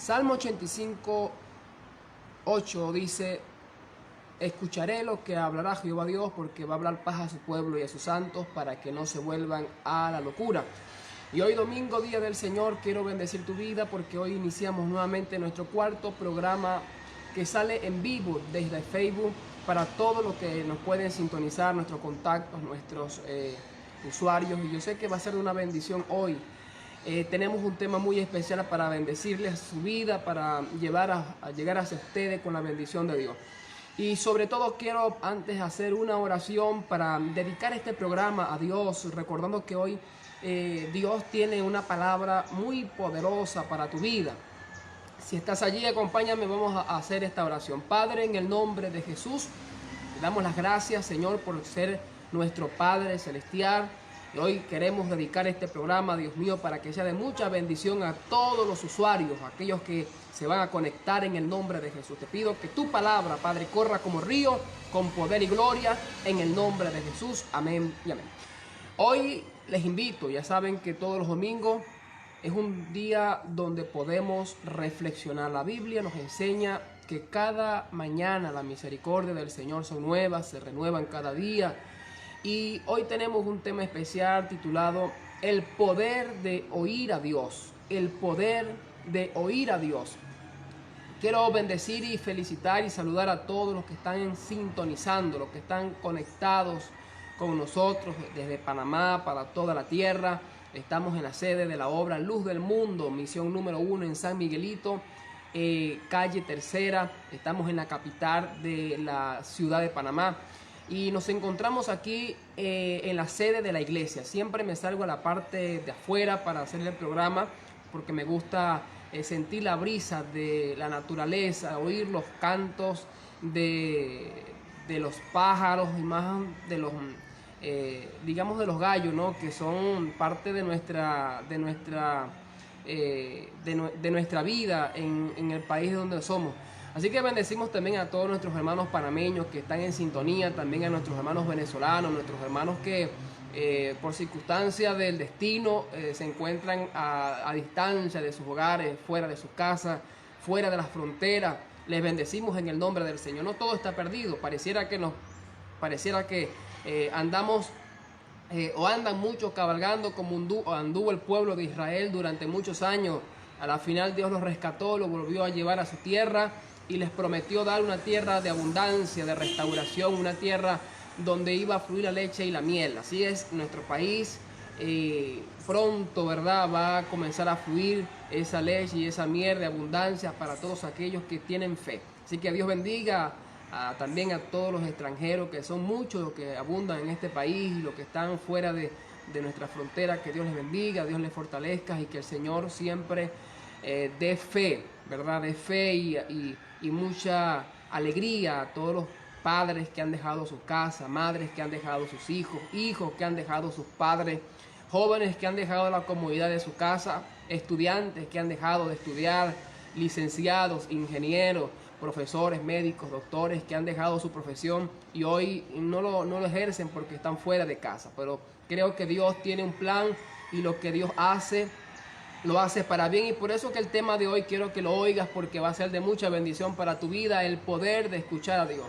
Salmo 85, 8 dice: escucharé lo que hablará Jehová Dios, porque va a hablar paz a su pueblo y a sus santos, para que no se vuelvan a la locura. Y hoy domingo, día del Señor, quiero bendecir tu vida, porque hoy iniciamos nuevamente nuestro cuarto programa que sale en vivo desde Facebook para todos los que nos pueden sintonizar, nuestros contactos, nuestros usuarios. Y yo sé que va a ser una bendición hoy. Tenemos un tema muy especial para bendecirles su vida, para llegar hacia ustedes con la bendición de Dios. Y sobre todo quiero antes hacer una oración para dedicar este programa a Dios, recordando que hoy Dios tiene una palabra muy poderosa para tu vida. Si estás allí, acompáñame, vamos a hacer esta oración. Padre, en el nombre de Jesús, te damos las gracias, Señor, por ser nuestro Padre Celestial. Y hoy queremos dedicar este programa, Dios mío, para que sea de mucha bendición a todos los usuarios, a aquellos que se van a conectar en el nombre de Jesús. Te pido que tu palabra, Padre, corra como río, con poder y gloria, en el nombre de Jesús. Amén y amén. Hoy les invito, ya saben que todos los domingos es un día donde podemos reflexionar. La Biblia nos enseña que cada mañana la misericordia del Señor son nuevas, se renuevan cada día. Y hoy tenemos un tema especial titulado El poder de oír a Dios. El poder de oír a Dios. Quiero bendecir y felicitar y saludar a todos los que están sintonizando, los que están conectados con nosotros desde Panamá para toda la tierra. Estamos en la sede de la obra Luz del Mundo, misión número 1 en San Miguelito, calle Tercera. Estamos en la capital de la ciudad de Panamá. Y nos encontramos aquí en la sede de la iglesia. Siempre me salgo a la parte de afuera para hacer el programa porque me gusta sentir la brisa de la naturaleza, oír los cantos de los pájaros y más de los, digamos, de los gallos, ¿no? Que son parte de nuestra vida en el país donde somos. Así que bendecimos también a todos nuestros hermanos panameños que están en sintonía, también a nuestros hermanos venezolanos, nuestros hermanos que por circunstancia del destino se encuentran a distancia de sus hogares, fuera de sus casas, fuera de las fronteras. Les bendecimos en el nombre del Señor. No todo está perdido, pareciera que andamos o andan muchos cabalgando como anduvo el pueblo de Israel durante muchos años. A la final Dios los rescató, los volvió a llevar a su tierra y les prometió dar una tierra de abundancia, de restauración, una tierra donde iba a fluir la leche y la miel. Así es, nuestro país pronto, ¿verdad?, va a comenzar a fluir esa leche y esa miel de abundancia para todos aquellos que tienen fe. Así que Dios bendiga también a todos los extranjeros, que son muchos los que abundan en este país y los que están fuera de nuestra frontera. Que Dios les bendiga, Dios les fortalezca y que el Señor siempre dé fe, ¿verdad? De fe y mucha alegría a todos los padres que han dejado su casa, madres que han dejado sus hijos, hijos que han dejado sus padres, jóvenes que han dejado la comodidad de su casa, estudiantes que han dejado de estudiar, licenciados, ingenieros, profesores, médicos, doctores que han dejado su profesión y hoy no lo ejercen porque están fuera de casa. Pero creo que Dios tiene un plan y lo que Dios hace, lo hace para bien, y por eso que el tema de hoy quiero que lo oigas, porque va a ser de mucha bendición para tu vida, el poder de escuchar a Dios.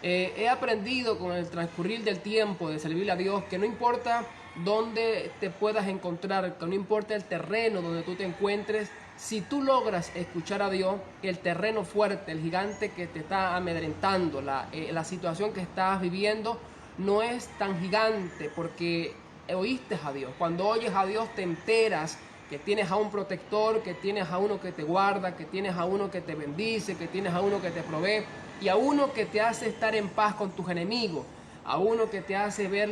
He aprendido con el transcurrir del tiempo de servirle a Dios que no importa dónde te puedas encontrar, que no importa el terreno donde tú te encuentres, si tú logras escuchar a Dios, el terreno fuerte, el gigante que te está amedrentando, la situación que estás viviendo no es tan gigante porque oíste a Dios. Cuando oyes a Dios te enteras que tienes a un protector, que tienes a uno que te guarda, que tienes a uno que te bendice, que tienes a uno que te provee y a uno que te hace estar en paz con tus enemigos, a uno que te hace ver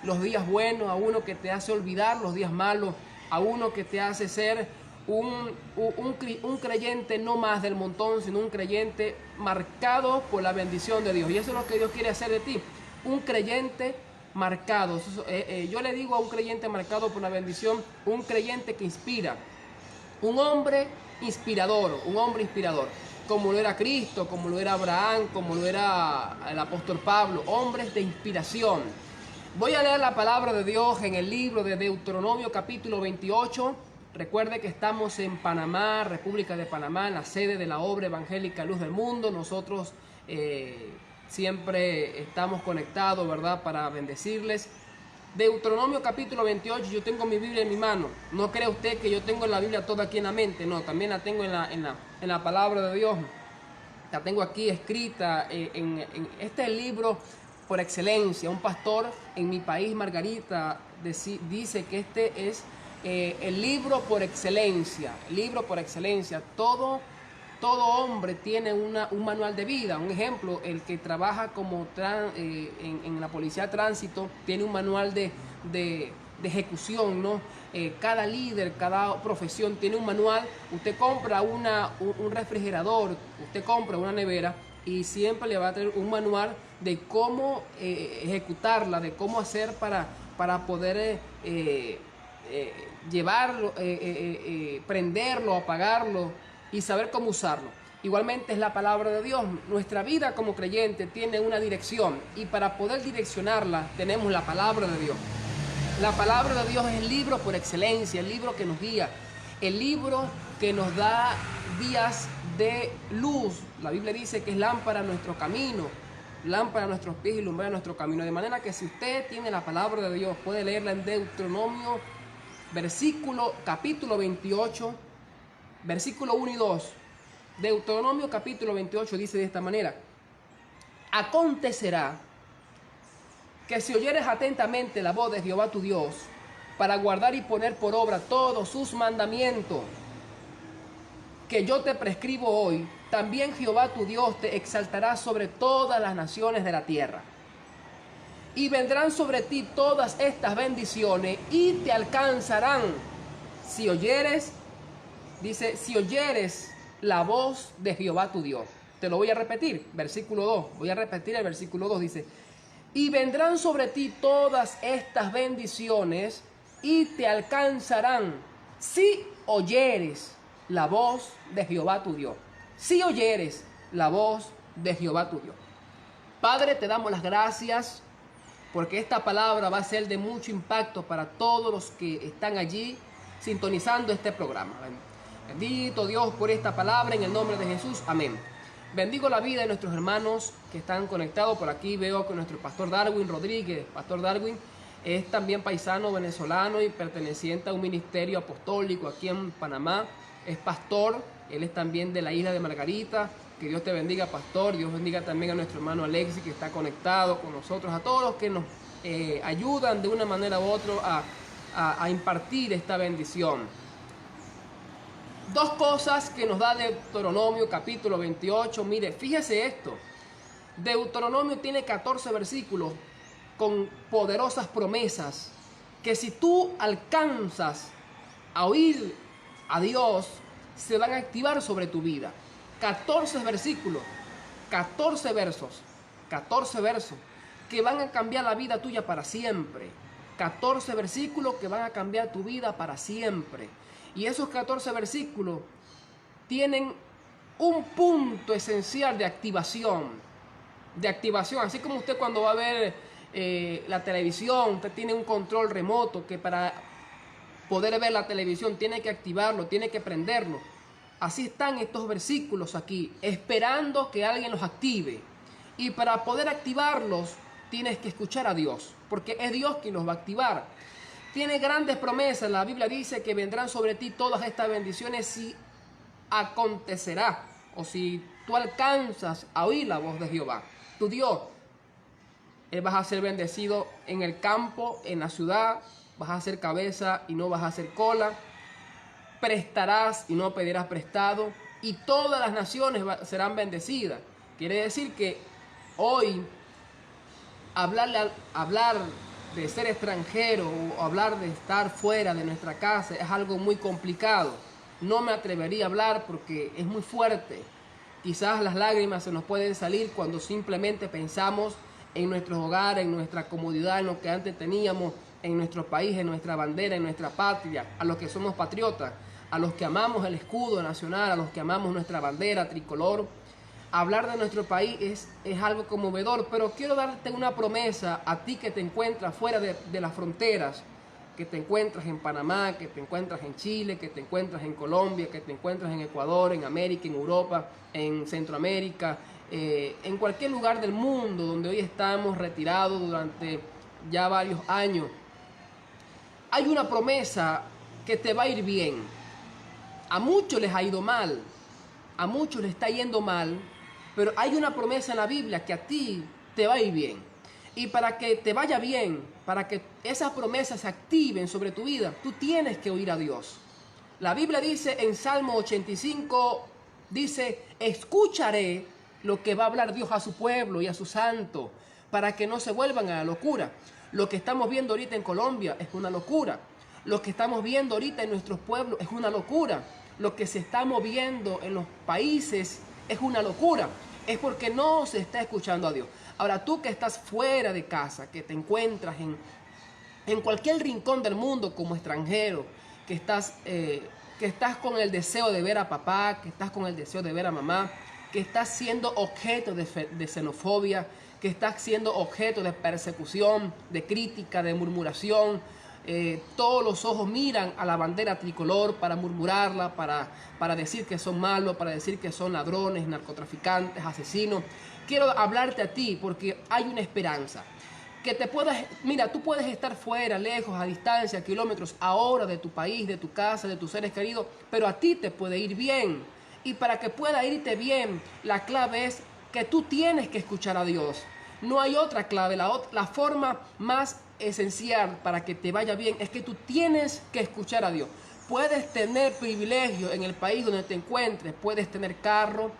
los días buenos, a uno que te hace olvidar los días malos, a uno que te hace ser un creyente no más del montón, sino un creyente marcado por la bendición de Dios. Y eso es lo que Dios quiere hacer de ti, un creyente marcado. Yo le digo a un creyente marcado por la bendición, un creyente que inspira, un hombre inspirador, como lo era Cristo, como lo era Abraham, como lo era el apóstol Pablo, hombres de inspiración. Voy a leer la palabra de Dios en el libro de Deuteronomio capítulo 28, Recuerde que estamos en Panamá, República de Panamá, en la sede de la obra evangélica Luz del Mundo. Nosotros siempre estamos conectados, ¿verdad?, para bendecirles. Deuteronomio capítulo 28, yo tengo mi Biblia en mi mano. No cree usted que yo tengo la Biblia toda aquí en la mente, no, también la tengo en la palabra de Dios. La tengo aquí escrita en este libro por excelencia. Un pastor en mi país, Margarita, dice que este es el libro por excelencia. Libro por excelencia. Todo hombre tiene un manual de vida. Un ejemplo, el que trabaja como en la policía de tránsito tiene un manual de ejecución, ¿no? Cada líder, cada profesión tiene un manual. Usted compra un refrigerador, usted compra una nevera y siempre le va a traer un manual de cómo ejecutarla, de cómo hacer para poder llevarlo, prenderlo, apagarlo y saber cómo usarlo. Igualmente es la palabra de Dios. Nuestra vida como creyente tiene una dirección y para poder direccionarla tenemos la palabra de Dios. La palabra de Dios es el libro por excelencia, el libro que nos guía, el libro que nos da días de luz. La Biblia dice que es lámpara a nuestro camino, lámpara a nuestros pies y lumbrera a nuestro camino. De manera que si usted tiene la palabra de Dios, puede leerla en Deuteronomio, capítulo 28, versículo 1 y 2. Deuteronomio capítulo 28 dice de esta manera: acontecerá que si oyeres atentamente la voz de Jehová tu Dios, para guardar y poner por obra todos sus mandamientos que yo te prescribo hoy, también Jehová tu Dios te exaltará sobre todas las naciones de la tierra. Y vendrán sobre ti todas estas bendiciones y te alcanzarán si oyeres, dice, si oyeres la voz de Jehová tu Dios. Te lo voy a repetir, versículo 2. Voy a repetir el versículo 2, dice: y vendrán sobre ti todas estas bendiciones y te alcanzarán si oyeres la voz de Jehová tu Dios. Si oyeres la voz de Jehová tu Dios. Padre, te damos las gracias porque esta palabra va a ser de mucho impacto para todos los que están allí sintonizando este programa. Bendito Dios por esta palabra en el nombre de Jesús. Amén. Bendigo la vida de nuestros hermanos que están conectados por aquí. Veo que nuestro pastor Darwin Rodríguez, pastor Darwin, es también paisano venezolano y perteneciente a un ministerio apostólico aquí en Panamá. Es pastor, él es también de la isla de Margarita. Que Dios te bendiga, pastor. Dios bendiga también a nuestro hermano Alexis, que está conectado con nosotros. A todos los que nos ayudan de una manera u otra a impartir esta bendición. Dos cosas que nos da Deuteronomio capítulo 28. Mire, fíjese esto. Deuteronomio tiene 14 versículos con poderosas promesas que si tú alcanzas a oír a Dios, se van a activar sobre tu vida. 14 versículos, 14 versos que van a cambiar la vida tuya para siempre. 14 versículos que van a cambiar tu vida para siempre. Y esos 14 versículos tienen un punto esencial de activación. Así como usted cuando va a ver la televisión, usted tiene un control remoto que para poder ver la televisión tiene que activarlo, tiene que prenderlo. Así están estos versículos aquí, esperando que alguien los active. Y para poder activarlos, tienes que escuchar a Dios, porque es Dios quien los va a activar. Tiene grandes promesas. La Biblia dice que vendrán sobre ti todas estas bendiciones si acontecerá, o si tú alcanzas a oír la voz de Jehová, tu Dios. Vas a ser bendecido en el campo, en la ciudad, vas a ser cabeza y no vas a ser cola, prestarás y no pedirás prestado, y todas las naciones serán bendecidas. Quiere decir que hoy hablar de ser extranjero o hablar de estar fuera de nuestra casa es algo muy complicado. No me atrevería a hablar porque es muy fuerte. Quizás las lágrimas se nos pueden salir cuando simplemente pensamos en nuestros hogares, en nuestra comodidad, en lo que antes teníamos, en nuestro país, en nuestra bandera, en nuestra patria, a los que somos patriotas, a los que amamos el escudo nacional, a los que amamos nuestra bandera tricolor. Hablar de nuestro país es algo conmovedor, pero quiero darte una promesa a ti que te encuentras fuera de las fronteras, que te encuentras en Panamá, que te encuentras en Chile, que te encuentras en Colombia, que te encuentras en Ecuador, en América, en Europa, en Centroamérica, en cualquier lugar del mundo donde hoy estamos retirados durante ya varios años. Hay una promesa que te va a ir bien. A muchos les ha ido mal, a muchos les está yendo mal, pero hay una promesa en la Biblia que a ti te va a ir bien. Y para que te vaya bien, para que esas promesas se activen sobre tu vida, tú tienes que oír a Dios. La Biblia dice en Salmo 85, dice, escucharé lo que va a hablar Dios a su pueblo y a su santo, para que no se vuelvan a la locura. Lo que estamos viendo ahorita en Colombia es una locura. Lo que estamos viendo ahorita en nuestros pueblos es una locura. Lo que se está moviendo en los países es una locura. Es porque no se está escuchando a Dios. Ahora, tú que estás fuera de casa, que te encuentras en cualquier rincón del mundo como extranjero, que estás con el deseo de ver a papá, que estás con el deseo de ver a mamá, que estás siendo objeto de xenofobia, que estás siendo objeto de persecución, de crítica, de murmuración. Todos los ojos miran a la bandera tricolor para murmurarla, para decir que son malos, para decir que son ladrones, narcotraficantes, asesinos. Quiero hablarte a ti porque hay una esperanza. Que mira, tú puedes estar fuera, lejos, a distancia, kilómetros, ahora de tu país, de tu casa, de tus seres queridos, pero a ti te puede ir bien. Y para que pueda irte bien, la clave es que tú tienes que escuchar a Dios. No hay otra clave. La forma más esencial para que te vaya bien es que tú tienes que escuchar a Dios. Puedes tener privilegios en el país donde te encuentres, puedes tener carro,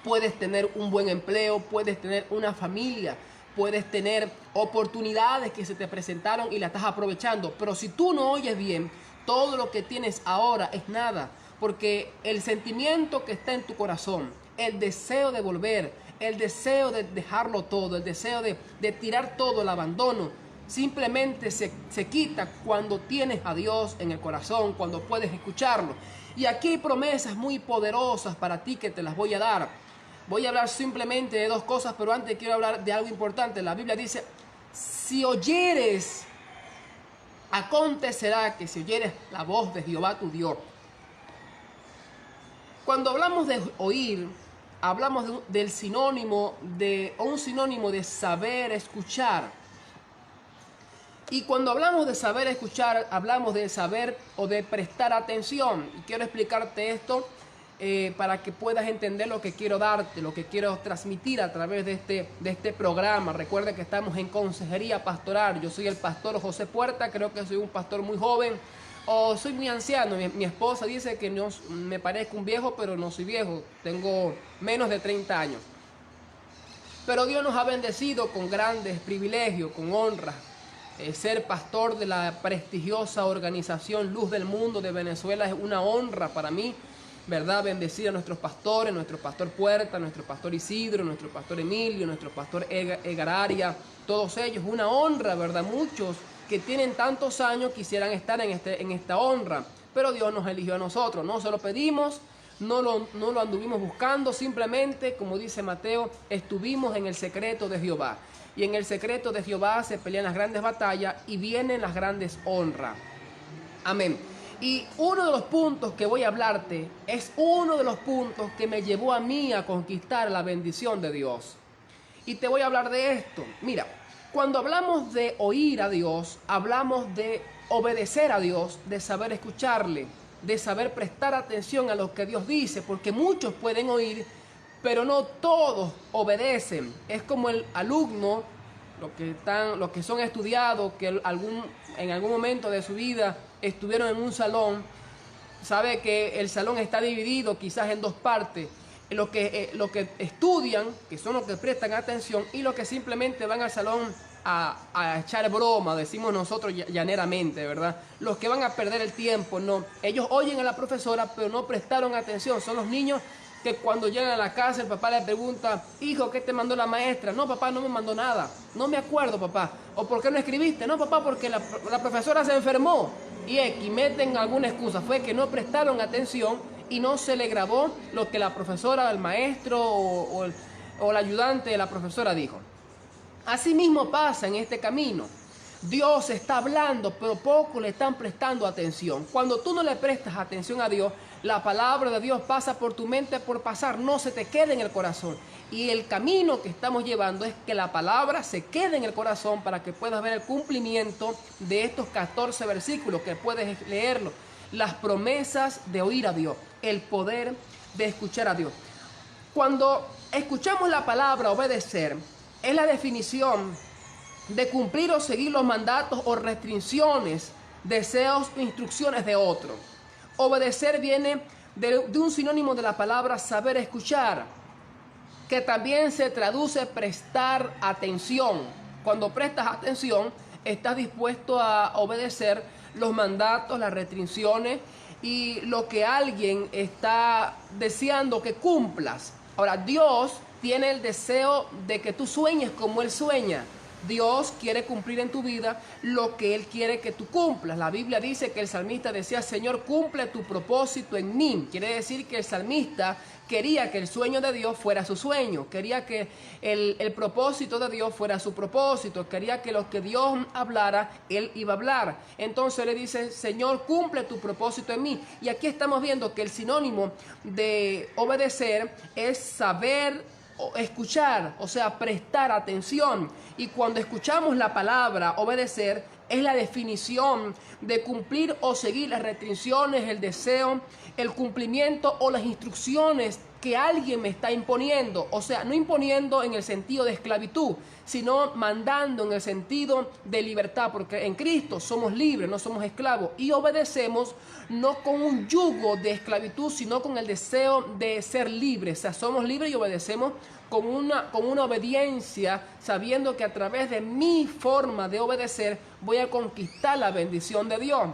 puedes tener un buen empleo, puedes tener una familia, puedes tener oportunidades que se te presentaron y las estás aprovechando. Pero si tú no oyes bien, todo lo que tienes ahora es nada. Porque el sentimiento que está en tu corazón, el deseo de volver, el deseo de dejarlo todo, el deseo de tirar todo, el abandono, simplemente se quita cuando tienes a Dios en el corazón, cuando puedes escucharlo. Y aquí hay promesas muy poderosas para ti que te las voy a dar. Voy a hablar simplemente de dos cosas, pero antes quiero hablar de algo importante. La Biblia dice, si oyeres, acontecerá que si oyeres la voz de Jehová tu Dios. Cuando hablamos de oír, hablamos del sinónimo un sinónimo de saber escuchar. Y cuando hablamos de saber escuchar, hablamos de saber o de prestar atención. Y quiero explicarte esto para que puedas entender lo que quiero darte, lo que quiero transmitir a través de este programa. Recuerda que estamos en consejería pastoral. Yo soy el pastor José Puerta, creo que soy un pastor muy joven. O soy muy anciano. Mi esposa dice que no, me parezco un viejo, pero no soy viejo. Tengo menos de 30 años. Pero Dios nos ha bendecido con grandes privilegios, con honras. Ser pastor de la prestigiosa organización Luz del Mundo de Venezuela es una honra para mí, ¿verdad? Bendecir a nuestros pastores, nuestro pastor Puerta, nuestro pastor Isidro, nuestro pastor Emilio, nuestro pastor Egararia, todos ellos, una honra, ¿verdad? Muchos que tienen tantos años quisieran estar en esta honra, pero Dios nos eligió a nosotros, no se lo pedimos, no lo anduvimos buscando, simplemente, como dice Mateo, estuvimos en el secreto de Jehová. Y en el secreto de Jehová se pelean las grandes batallas y vienen las grandes honras. Amén. Y uno de los puntos que voy a hablarte es uno de los puntos que me llevó a mí a conquistar la bendición de Dios. Y te voy a hablar de esto. Mira, cuando hablamos de oír a Dios, hablamos de obedecer a Dios, de saber escucharle, de saber prestar atención a lo que Dios dice, porque muchos pueden oír, pero no todos obedecen. Es como el alumno, los que son estudiados, que en algún momento de su vida estuvieron en un salón, sabe que el salón está dividido quizás en dos partes. Los que estudian, que son los que prestan atención, y los que simplemente van al salón a echar broma, decimos nosotros llaneramente, ¿verdad? Los que van a perder el tiempo, no. Ellos oyen a la profesora, pero no prestaron atención. Son los niños que cuando llegan a la casa el papá le pregunta, hijo, ¿qué te mandó la maestra? No, papá, no me mandó nada. No me acuerdo, papá. ¿O por qué no escribiste? No, papá, porque la profesora se enfermó. Y meten alguna excusa. Fue que no prestaron atención y no se le grabó lo que la profesora, el maestro o el ayudante de la profesora dijo. Así mismo pasa en este camino. Dios está hablando, pero poco le están prestando atención. Cuando tú no le prestas atención a Dios, la palabra de Dios pasa por tu mente por pasar, no se te queda en el corazón. Y el camino que estamos llevando es que la palabra se quede en el corazón para que puedas ver el cumplimiento de estos 14 versículos, que puedes leerlo. Las promesas de oír a Dios, el poder de escuchar a Dios. Cuando escuchamos la palabra obedecer, es la definición de cumplir o seguir los mandatos o restricciones, deseos o instrucciones de otro. Obedecer viene de un sinónimo de la palabra saber escuchar, que también se traduce prestar atención. Cuando prestas atención, estás dispuesto a obedecer los mandatos, las restricciones y lo que alguien está deseando que cumplas. Ahora, Dios tiene el deseo de que tú sueñes como Él sueña. Dios quiere cumplir en tu vida lo que Él quiere que tú cumplas. La Biblia dice que el salmista decía: Señor, cumple tu propósito en mí. Quiere decir que el salmista quería que el sueño de Dios fuera su sueño, quería que el propósito de Dios fuera su propósito, quería que lo que Dios hablara, Él iba a hablar. Entonces le dice: Señor, cumple tu propósito en mí. Y aquí estamos viendo que el sinónimo de obedecer es saber escuchar, o sea, prestar atención. Y cuando escuchamos la palabra obedecer, es la definición de cumplir o seguir las restricciones, el deseo, el cumplimiento o las instrucciones que alguien me está imponiendo. O sea, no imponiendo en el sentido de esclavitud, sino mandando en el sentido de libertad, porque en Cristo somos libres, no somos esclavos, y obedecemos no con un yugo de esclavitud, sino con el deseo de ser libres. O sea, somos libres y obedecemos con una obediencia, sabiendo que a través de mi forma de obedecer voy a conquistar la bendición de Dios.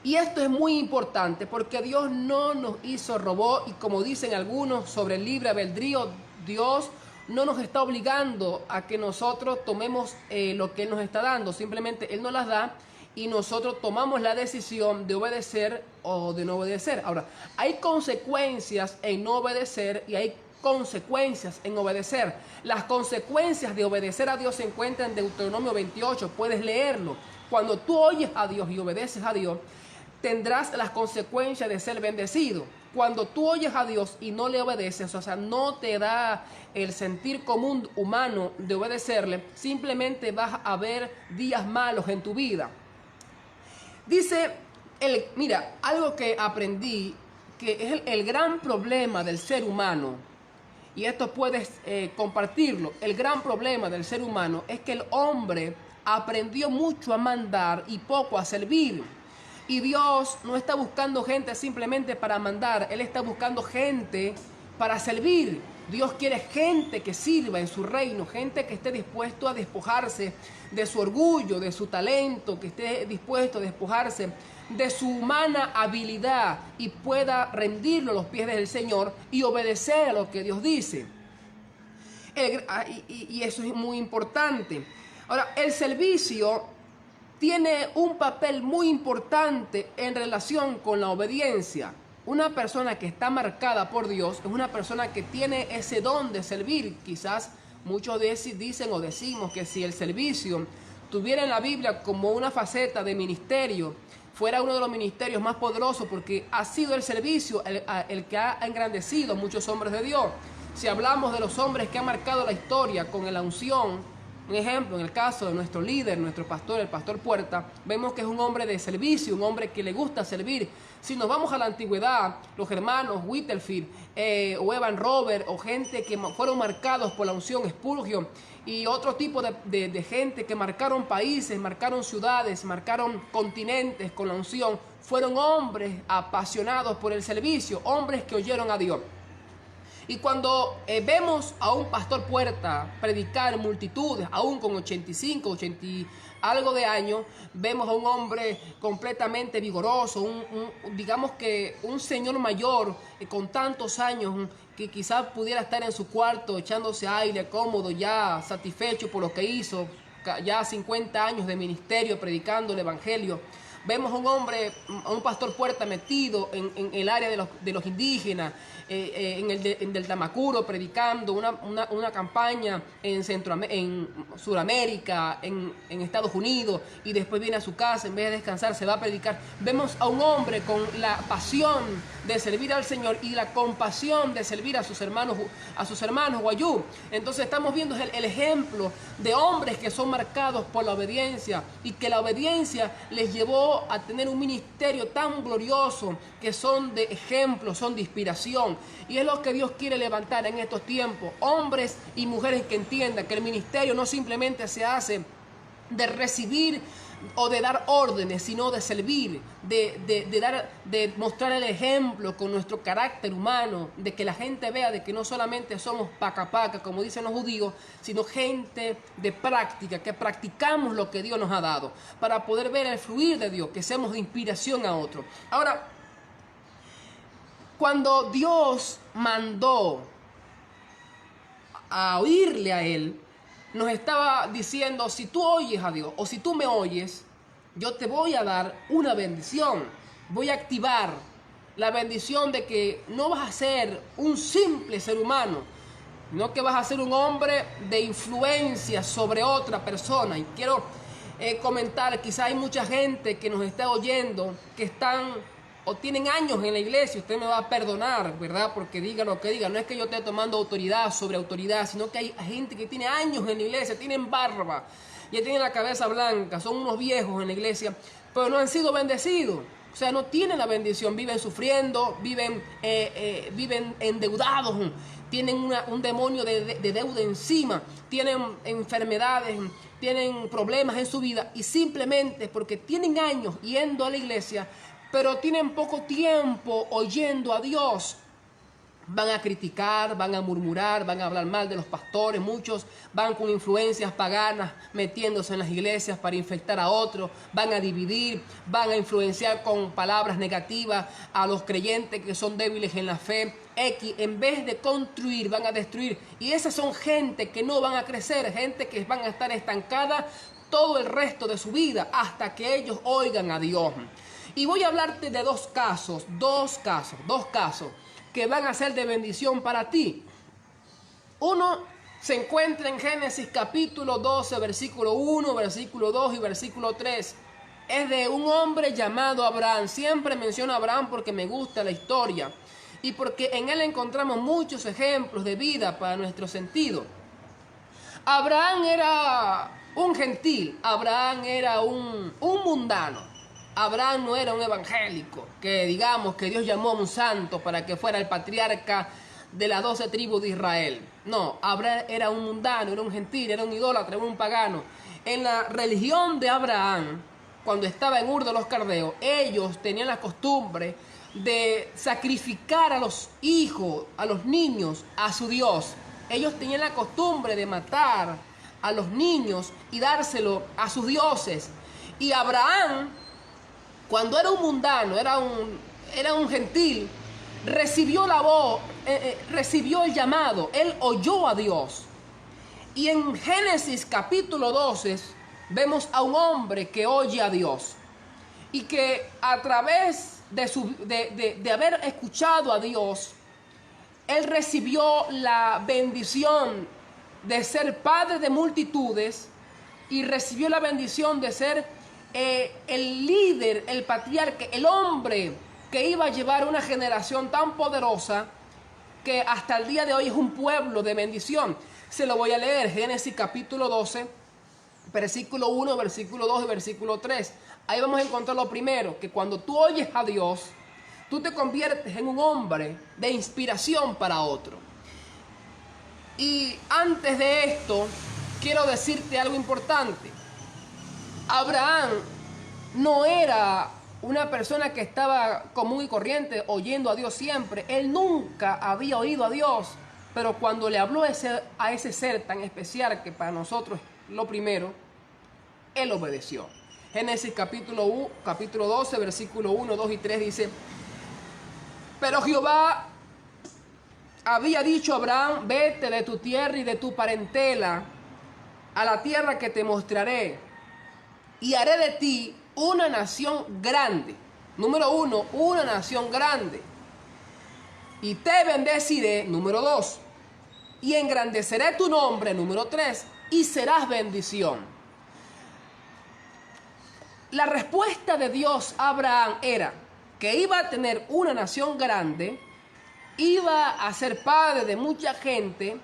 Y esto es muy importante porque Dios no nos hizo robot, y como dicen algunos sobre el libre albedrío, Dios no nos está obligando a que nosotros tomemos lo que Él nos está dando. Simplemente Él nos las da y nosotros tomamos la decisión de obedecer o de no obedecer. Ahora, hay consecuencias en no obedecer y hay consecuencias en obedecer. Las consecuencias de obedecer a Dios se encuentran en Deuteronomio 28, puedes leerlo. Cuando tú oyes a Dios y obedeces a Dios, tendrás las consecuencias de ser bendecido. Cuando tú oyes a Dios y no le obedeces, o sea, no te da el sentir común humano de obedecerle, simplemente vas a ver días malos en tu vida. Dice, mira, algo que aprendí, que es el gran problema del ser humano, y esto puedes compartirlo. El gran problema del ser humano es que el hombre aprendió mucho a mandar y poco a servir. Y Dios no está buscando gente simplemente para mandar, Él está buscando gente para servir. Dios quiere gente que sirva en su reino, gente que esté dispuesto a despojarse de su orgullo, de su talento, que esté dispuesto a despojarse de su humana habilidad y pueda rendirlo a los pies del Señor y obedecer a lo que Dios dice. Y eso es muy importante. Ahora, el servicio tiene un papel muy importante en relación con la obediencia. Una persona que está marcada por Dios es una persona que tiene ese don de servir. Quizás muchos dicen o decimos que si el servicio tuviera en la Biblia como una faceta de ministerio, fuera uno de los ministerios más poderosos, porque ha sido el servicio el que ha engrandecido a muchos hombres de Dios. Si hablamos de los hombres que han marcado la historia con la unción, un ejemplo, en el caso de nuestro líder, nuestro pastor, el pastor Puerta, vemos que es un hombre de servicio, un hombre que le gusta servir. Si nos vamos a la antigüedad, los hermanos Whitefield o Evan Robert, o gente que fueron marcados por la unción, Spurgeon, y otro tipo de gente que marcaron países, marcaron ciudades, marcaron continentes con la unción, fueron hombres apasionados por el servicio, hombres que oyeron a Dios. Y cuando vemos a un pastor Puerta predicar multitudes, aún con 85, 80 y algo de años, vemos a un hombre completamente vigoroso, digamos que un señor mayor con tantos años, que quizás pudiera estar en su cuarto echándose aire cómodo, ya satisfecho por lo que hizo, ya 50 años de ministerio predicando el evangelio. Vemos a un hombre, a un pastor Puerta metido en el área de los indígenas, en el Tamacuro, predicando una campaña en Sudamérica, en Estados Unidos, y después viene a su casa, en vez de descansar, se va a predicar. Vemos a un hombre con la pasión de servir al Señor y la compasión de servir a sus hermanos guayú. Entonces estamos viendo el ejemplo de hombres que son marcados por la obediencia y que la obediencia les llevó a tener un ministerio tan glorioso, que son de ejemplo, son de inspiración. Y es lo que Dios quiere levantar en estos tiempos, hombres y mujeres que entiendan que el ministerio no simplemente se hace de recibir o de dar órdenes, sino de servir, de mostrar el ejemplo con nuestro carácter humano, de que la gente vea de que no solamente somos paca paca, como dicen los judíos, sino gente de práctica, que practicamos lo que Dios nos ha dado, para poder ver el fluir de Dios, que seamos de inspiración a otros. Ahora, cuando Dios mandó a oírle a Él, nos estaba diciendo: si tú oyes a Dios, o si tú me oyes, yo te voy a dar una bendición. Voy a activar la bendición de que no vas a ser un simple ser humano, sino que vas a ser un hombre de influencia sobre otra persona. Y quiero comentar, quizá hay mucha gente que nos está oyendo, que están o tienen años en la iglesia. Usted me va a perdonar, ¿verdad? Porque diga lo que diga. No es que yo esté tomando autoridad sobre autoridad, sino que hay gente que tiene años en la iglesia, tienen barba, ya tienen la cabeza blanca, son unos viejos en la iglesia, pero no han sido bendecidos. O sea, no tienen la bendición, viven sufriendo, viven endeudados, tienen un demonio de deuda encima, tienen enfermedades, tienen problemas en su vida, y simplemente porque tienen años yendo a la iglesia, pero tienen poco tiempo oyendo a Dios, van a criticar, van a murmurar, van a hablar mal de los pastores. Muchos van con influencias paganas metiéndose en las iglesias para infectar a otros, van a dividir, van a influenciar con palabras negativas a los creyentes que son débiles en la fe. En vez de construir, van a destruir. Y esas son gente que no van a crecer, gente que van a estar estancada todo el resto de su vida hasta que ellos oigan a Dios. Y voy a hablarte de dos casos que van a ser de bendición para ti. Uno se encuentra en Génesis capítulo 12, versículo 1, versículo 2 y versículo 3. Es de un hombre llamado Abraham. Siempre menciono a Abraham porque me gusta la historia y porque en él encontramos muchos ejemplos de vida para nuestro sentido. Abraham era un gentil, Abraham era un mundano. Abraham no era un evangélico, que digamos que Dios llamó a un santo para que fuera el patriarca de las 12 tribus de Israel. No, Abraham era un mundano, era un gentil, era un idólatra, era un pagano. En la religión de Abraham, cuando estaba en Ur de los Caldeos, ellos tenían la costumbre de sacrificar a los hijos, a los niños, a su Dios. Ellos tenían la costumbre de matar a los niños y dárselo a sus dioses. Y Abraham, cuando era un mundano, era un gentil, recibió la voz, recibió el llamado, él oyó a Dios. Y en Génesis capítulo 12 vemos a un hombre que oye a Dios y que a través de haber escuchado a Dios, él recibió la bendición de ser padre de multitudes y recibió la bendición de ser el líder, el patriarca, el hombre que iba a llevar una generación tan poderosa que hasta el día de hoy es un pueblo de bendición. Se lo voy a leer, Génesis capítulo 12, versículo 1, versículo 2 y versículo 3. Ahí vamos a encontrar lo primero, que cuando tú oyes a Dios, tú te conviertes en un hombre de inspiración para otro. Y antes de esto, quiero decirte algo importante. Abraham no era una persona que estaba común y corriente oyendo a Dios siempre. Él nunca había oído a Dios, pero cuando le habló a ese ser tan especial que para nosotros es lo primero, él obedeció. Génesis capítulo 12, versículo 1, 2 y 3 dice: pero Jehová había dicho a Abraham: vete de tu tierra y de tu parentela a la tierra que te mostraré, y haré de ti una nación grande. Número 1, una nación grande. Y te bendeciré, número 2. Y engrandeceré tu nombre, número 3. Y serás bendición. La respuesta de Dios a Abraham era que iba a tener una nación grande, iba a ser padre de mucha gente,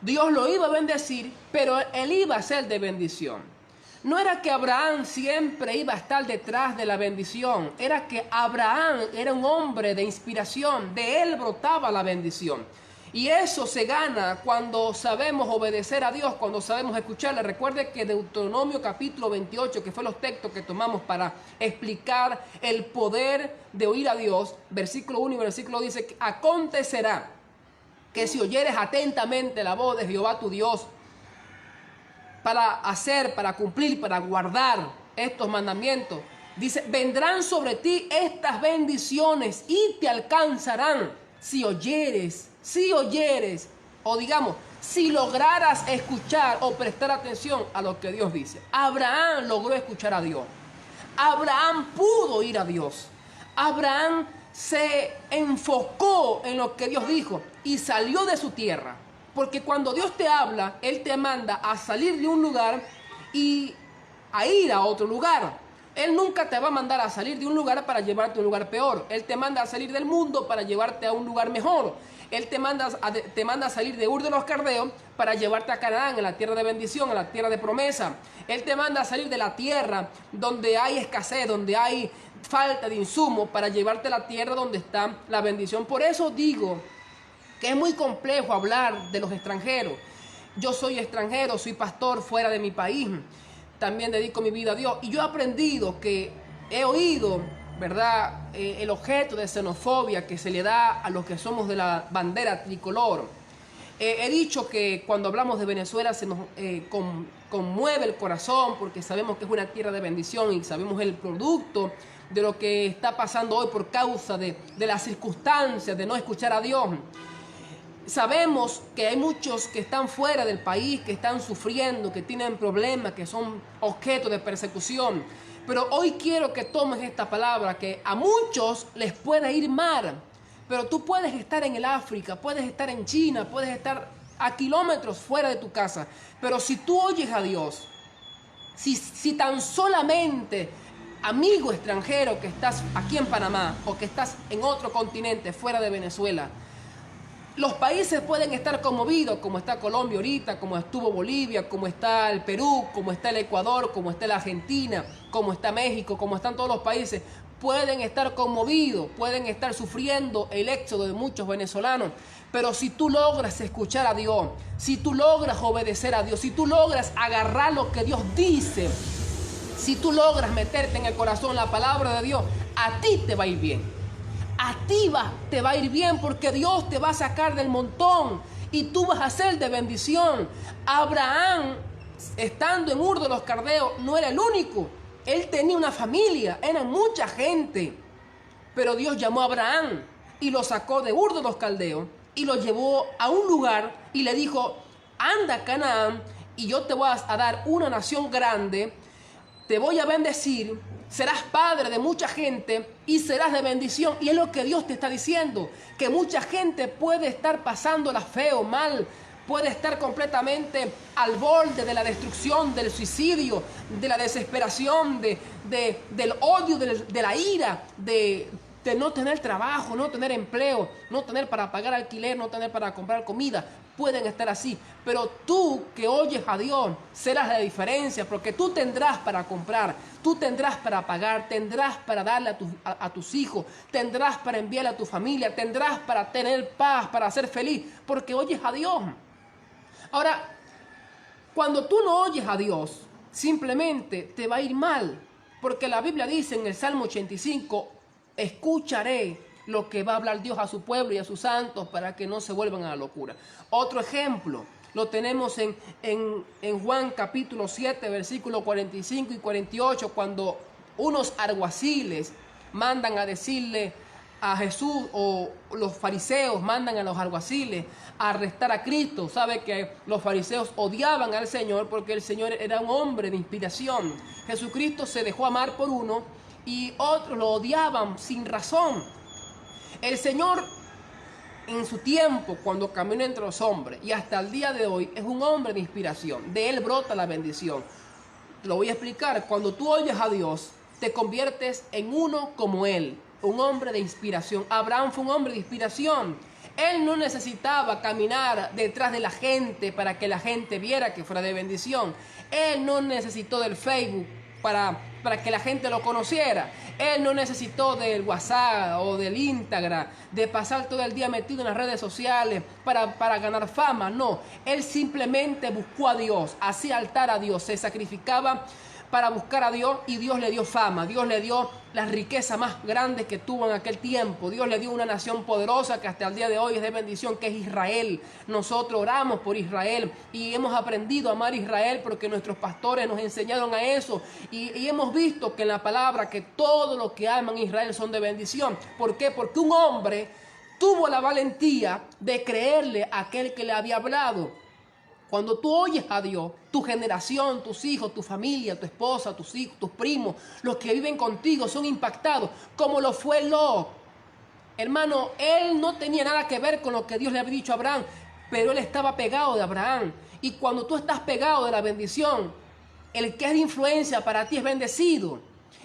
Dios lo iba a bendecir, pero él iba a ser de bendición. No era que Abraham siempre iba a estar detrás de la bendición, era que Abraham era un hombre de inspiración, de él brotaba la bendición. Y eso se gana cuando sabemos obedecer a Dios, cuando sabemos escucharle. Recuerde que Deuteronomio capítulo 28, que fue los textos que tomamos para explicar el poder de oír a Dios, versículo 1 y versículo 2 dice: acontecerá que si oyeres atentamente la voz de Jehová tu Dios, para hacer, para cumplir, para guardar estos mandamientos, dice, vendrán sobre ti estas bendiciones y te alcanzarán si oyeres, o digamos, si lograras escuchar o prestar atención a lo que Dios dice. Abraham logró escuchar a Dios. Abraham pudo ir a Dios. Abraham se enfocó en lo que Dios dijo y salió de su tierra. Porque cuando Dios te habla, Él te manda a salir de un lugar y a ir a otro lugar. Él nunca te va a mandar a salir de un lugar para llevarte a un lugar peor. Él te manda a salir del mundo para llevarte a un lugar mejor. Él te manda a salir de Ur de los Caldeos para llevarte a Canaán, en la tierra de bendición, en la tierra de promesa. Él te manda a salir de la tierra donde hay escasez, donde hay falta de insumos, para llevarte a la tierra donde está la bendición. Por eso digo que es muy complejo hablar de los extranjeros. Yo soy extranjero, soy pastor fuera de mi país. También dedico mi vida a Dios. Y yo he aprendido que he oído, ¿verdad?, el objeto de xenofobia que se le da a los que somos de la bandera tricolor. He dicho que cuando hablamos de Venezuela se nos conmueve el corazón, porque sabemos que es una tierra de bendición y sabemos el producto de lo que está pasando hoy por causa de las circunstancias de no escuchar a Dios. Sabemos que hay muchos que están fuera del país, que están sufriendo, que tienen problemas, que son objeto de persecución. Pero hoy quiero que tomes esta palabra, que a muchos les puede ir mal. Pero tú puedes estar en el África, puedes estar en China, puedes estar a kilómetros fuera de tu casa. Pero si tú oyes a Dios, si tan solamente, amigo extranjero que estás aquí en Panamá o que estás en otro continente fuera de Venezuela, los países pueden estar conmovidos, como está Colombia ahorita, como estuvo Bolivia, como está el Perú, como está el Ecuador, como está la Argentina, como está México, como están todos los países. Pueden estar conmovidos, pueden estar sufriendo el éxodo de muchos venezolanos. Pero si tú logras escuchar a Dios, si tú logras obedecer a Dios, si tú logras agarrar lo que Dios dice, si tú logras meterte en el corazón la palabra de Dios, a ti te va a ir bien. A ti te va a ir bien, porque Dios te va a sacar del montón y tú vas a ser de bendición. Abraham, estando en Ur de los Caldeos, no era el único. Él tenía una familia, eran mucha gente. Pero Dios llamó a Abraham y lo sacó de Ur de los Caldeos y lo llevó a un lugar y le dijo: anda a Canaán y yo te voy a dar una nación grande, te voy a bendecir, serás padre de mucha gente y serás de bendición. Y es lo que Dios te está diciendo, que mucha gente puede estar pasándola feo, mal, puede estar completamente al borde de la destrucción, del suicidio, de la desesperación, del odio, de la ira, de no tener trabajo, no tener empleo, no tener para pagar alquiler, no tener para comprar comida. Pueden estar así, pero tú que oyes a Dios serás la diferencia, porque tú tendrás para comprar, tú tendrás para pagar, tendrás para darle a tus hijos, tendrás para enviarle a tu familia, tendrás para tener paz, para ser feliz, porque oyes a Dios. Ahora, cuando tú no oyes a Dios, simplemente te va a ir mal, porque la Biblia dice en el Salmo 85, escucharé lo que va a hablar Dios a su pueblo y a sus santos para que no se vuelvan a la locura. Otro ejemplo lo tenemos en Juan capítulo 7, versículos 45 y 48, cuando unos alguaciles mandan a decirle a Jesús o los fariseos mandan a los alguaciles a arrestar a Cristo. Sabe que los fariseos odiaban al Señor porque el Señor era un hombre de inspiración. Jesucristo se dejó amar por uno y otros lo odiaban sin razón. El Señor en su tiempo, cuando caminó entre los hombres y hasta el día de hoy, es un hombre de inspiración. De él brota la bendición. Lo voy a explicar. Cuando tú oyes a Dios, te conviertes en uno como él, un hombre de inspiración. Abraham fue un hombre de inspiración. Él no necesitaba caminar detrás de la gente para que la gente viera que fuera de bendición. Él no necesitó del Facebook para que la gente lo conociera. Él no necesitó del WhatsApp o del Instagram, de pasar todo el día metido en las redes sociales para ganar fama. No, él simplemente buscó a Dios, hacía altar a Dios, se sacrificaba para buscar a Dios y Dios le dio fama. Dios le dio las riquezas más grandes que tuvo en aquel tiempo. Dios le dio una nación poderosa que hasta el día de hoy es de bendición, que es Israel. Nosotros oramos por Israel y hemos aprendido a amar a Israel porque nuestros pastores nos enseñaron a eso. Y hemos visto que en la palabra que todo lo que aman a Israel son de bendición. ¿Por qué? Porque un hombre tuvo la valentía de creerle a aquel que le había hablado. Cuando tú oyes a Dios, tu generación, tus hijos, tu familia, tu esposa, tus hijos, tus primos, los que viven contigo son impactados, como lo fue Lot. Hermano, él no tenía nada que ver con lo que Dios le había dicho a Abraham, pero él estaba pegado de Abraham. Y cuando tú estás pegado de la bendición, el que es de influencia para ti es bendecido.